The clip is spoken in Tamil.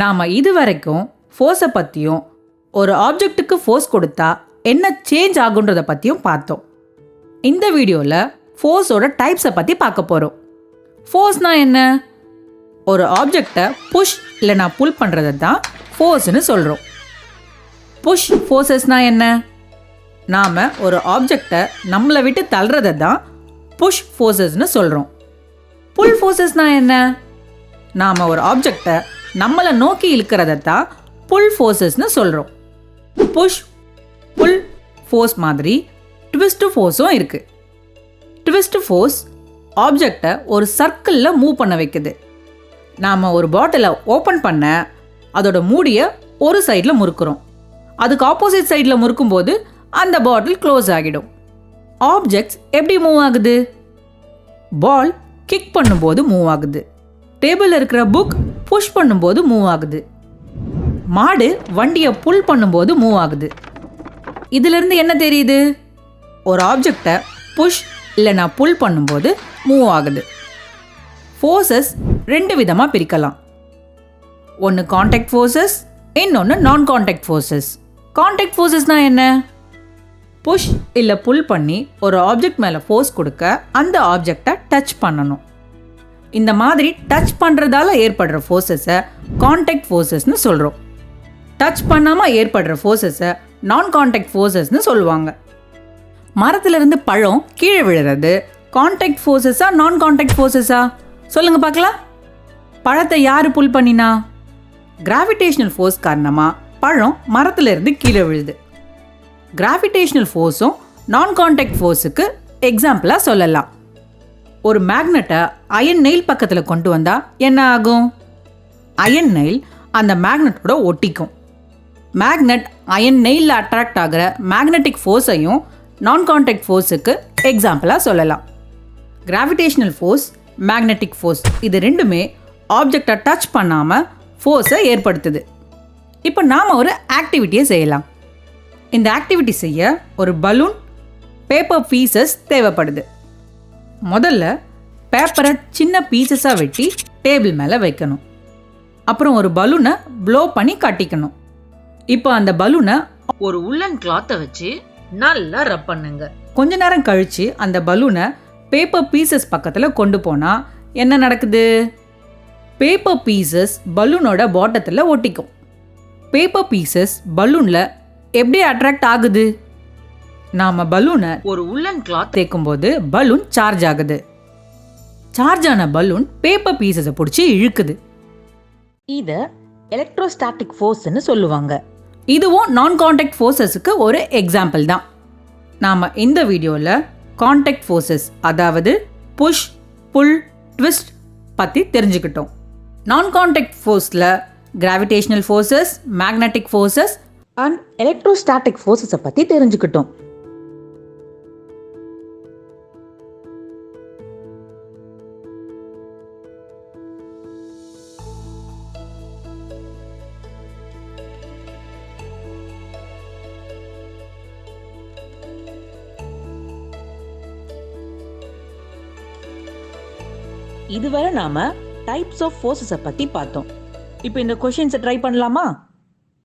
நாம் இதுவரைக்கும் ஃபோர்ஸை பற்றியும் ஒரு ஆப்ஜெக்ட்டுக்கு ஃபோர்ஸ் கொடுத்தா என்ன சேஞ்ச் ஆகுன்றதை பற்றியும் பார்த்தோம். இந்த வீடியோவில் ஃபோர்ஸோட டைப்ஸை பற்றி பார்க்க போகிறோம். ஃபோர்ஸ்னால் என்ன? ஒரு ஆப்ஜெக்டை புஷ் இல்லைனா புல் பண்ணுறதை தான் ஃபோர்ஸ்னு சொல்கிறோம். புஷ் ஃபோர்ஸஸ்னால் என்ன? நாம் ஒரு ஆப்ஜெக்டை நம்மளை விட்டு தள்ளுறதை தான் புஷ் ஃபோர்ஸஸ்னு சொல்கிறோம். புல் ஃபோர்ஸஸ்னால் என்ன? நாம் ஒரு ஆப்ஜெக்டை நம்மளை நோக்கி இழுக்கிறத தான் புல் ஃபோர்ஸஸ்னு சொல்கிறோம். புஷ் புல் ஃபோர்ஸ் மாதிரி ட்விஸ்ட் ஃபோர்ஸும் இருக்குது. ட்விஸ்ட் ஃபோர்ஸ் ஆப்ஜெக்டை ஒரு சர்க்கிளில் மூவ் பண்ண வைக்குது. நாம் ஒரு பாட்டிலை ஓப்பன் பண்ண அதோட மூடியை ஒரு சைடில் முறுக்குறோம். அதுக்கு ஆப்போசிட் சைடில் முறுக்கும்போது அந்த பாட்டில் க்ளோஸ் ஆகிடும். ஆப்ஜெக்ட்ஸ் எப்படி மூவ் ஆகுது? பால் கிக் பண்ணும்போது மூவ் ஆகுது. டேபிளில் இருக்கிற புக் புஷ் பண்ணும்போது மூவ் ஆகுது. மாடு வண்டியை புல் பண்ணும்போது மூவ் ஆகுது. இதிலிருந்து என்ன தெரியுது? ஒரு ஆப்ஜெக்டை புஷ் இல்லைனா புல் பண்ணும்போது மூவ் ஆகுது. ஃபோர்ஸஸ் ரெண்டு விதமாக பிரிக்கலாம். ஒன்று கான்டாக்ட் ஃபோர்ஸஸ், இன்னொன்று நான் கான்டாக்ட் ஃபோர்ஸஸ். கான்டாக்ட் ஃபோர்ஸஸ்னால் என்ன? புஷ் இல்லை புல் பண்ணி ஒரு ஆப்ஜெக்ட் மேலே ஃபோர்ஸ் கொடுக்க அந்த ஆப்ஜெக்டை டச் பண்ணணும். இந்த மாதிரி டச் பண்ணுறதால ஏற்படுற ஃபோர்ஸஸை கான்டாக்ட் ஃபோர்ஸஸ்னு சொல்கிறோம். டச் பண்ணாமல் ஏற்படுற ஃபோர்ஸஸை நான் கான்டாக்ட் ஃபோர்ஸஸ்னு சொல்லுவாங்க. மரத்துலேருந்து பழம் கீழே விழுறது கான்டாக்ட் ஃபோர்ஸஸா நான் கான்டாக்ட் ஃபோர்ஸஸா? சொல்லுங்கள் பார்க்கலாம். பழத்தை யார் புல் பண்ணினா? கிராவிடேஷனல் ஃபோர்ஸ் காரணமாக பழம் மரத்துலேருந்து கீழே விழுது. கிராவிடேஷனல் ஃபோர்ஸும் நான் கான்டாக்ட் ஃபோர்ஸுக்கு எக்ஸாம்பிளாக சொல்லலாம். ஒரு மேக்னெட்டை அயன் நெயில் பக்கத்தில் கொண்டு வந்தால் என்ன ஆகும்? அயன் நெயில் அந்த மேக்னெட்டோட ஒட்டிக்கும். மேக்னெட் அயன் நெயிலில் அட்ராக்ட் ஆகிற மேக்னெட்டிக் ஃபோர்ஸையும் நான் கான்டாக்ட் ஃபோர்ஸுக்கு எக்ஸாம்பிளாக சொல்லலாம். கிராவிடேஷனல் ஃபோர்ஸ், மேக்னெட்டிக் ஃபோர்ஸ் இது ரெண்டுமே ஆப்ஜெக்டை டச் பண்ணாமல் ஃபோர்ஸை ஏற்படுத்துது. இப்போ நாம் ஒரு ஆக்டிவிட்டியை செய்யலாம். இந்த ஆக்டிவிட்டி செய்ய ஒரு பலூன், பேப்பர் பீசஸ் தேவைப்படுது. முதல்ல பேப்பரை சின்ன பீசஸாக வெட்டி டேபிள் மேலே வைக்கணும். அப்புறம் ஒரு பலூனை ப்ளோ பண்ணி கட்டிக்கணும். இப்போ அந்த பலூனை ஒரு உள்ளன் கிளாத்தை வச்சு நல்லா ரப் பண்ணுங்க. கொஞ்ச நேரம் கழித்து அந்த பலூனை பேப்பர் பீசஸ் பக்கத்தில் கொண்டு போனால் என்ன நடக்குது? பேப்பர் பீசஸ் பலூனோட பாட்டத்தில் ஒட்டிக்கும். பேப்பர் பீசஸ் பலூனில் எப்படி அட்ராக்ட் ஆகுது? நாம் பலூனை ஒரு உள்ளன் கிளாத் தேய்க்கும்போது பலூன் சார்ஜ் ஆகுது. சார்ஜ் ஆன பலூன் பேப்பர் பீசஸை பிடிச்சி இழுக்குது. இதை எலக்ட்ரோஸ்டாட்டிக் ஃபோர்ஸ்னு சொல்லுவாங்க. இதுவும் நான் கான்டாக்ட் ஃபோர்ஸஸுக்கு ஒரு எக்ஸாம்பிள் தான். நாம் இந்த வீடியோவில் கான்டாக்ட் ஃபோர்ஸஸ் அதாவது புஷ் புல் ட்விஸ்ட் பற்றி தெரிஞ்சுக்கிட்டோம். நான் கான்டாக்ட் ஃபோர்ஸில் gravitational forces, magnetic forces and electrostatic ஃபோர்ஸஸை பற்றி தெரிஞ்சுக்கிட்டோம். இதுவரை நாம டைப்ஸ் ஆஃப் ஃபோர்ஸஸை பற்றி பார்த்தோம். இப்போ இந்த கொஷின்ஸை ட்ரை பண்ணலாமா?